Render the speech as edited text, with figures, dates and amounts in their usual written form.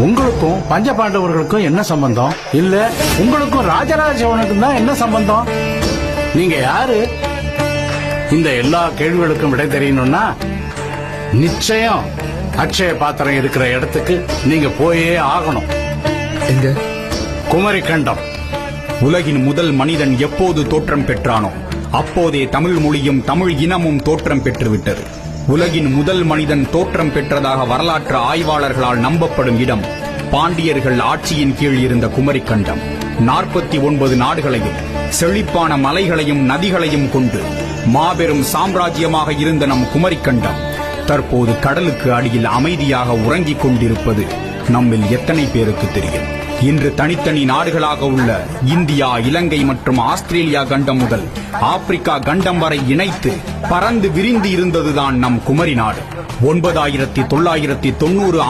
உங்களுக்கும் பஞ்ச பாண்டவர்களுக்கும் என்ன சம்பந்தம்? இல்ல உங்களுக்கும் ராஜராஜ சோழனுக்கும் தான் என்ன சம்பந்தம்? நீங்க யாரு? இந்த எல்லா கேள்விகளுக்கும் விடை தெரியணும்னா நிச்சயம் அக்ஷய பாத்திரம் இருக்கிற இடத்துக்கு நீங்க போயே ஆகணும். எங்க? குமரி கண்டம். உலகின் முதல் மனிதன் எப்போது தோற்றம் பெற்றானோ அப்போதே தமிழ் மொழியும் தமிழ் இனமும் தோற்றம் பெற்றுவிட்டது. உலகின் முதல் மனிதன் தோற்றம் பெற்றதாக வரலாற்று ஆய்வாளர்களால் நம்பப்படும் இடம் பாண்டியர்கள் ஆட்சியின் கீழ் இருந்த குமரி கண்டம். 49 நாடுகளையும் செழிப்பான மலைகளையும் நதிகளையும் கொண்டு மாபெரும் சாம்ராஜ்யமாக இருந்த நம் குமரி கண்டம் தற்போது கடலுக்கு அடியில் அமைதியாக உறங்கிக் கொண்டிருப்பது நம்மில் எத்தனை பேருக்கு தெரியும்? இன்று தனித்தனி நாடுகளாக உள்ள இந்தியா, இலங்கை மற்றும் ஆஸ்திரேலியா கண்டம் முதல் ஆப்பிரிக்கா கண்டம் வரை இணைத்து பறந்து விரிந்து இருந்ததுதான் நம் குமரி நாடு. 9990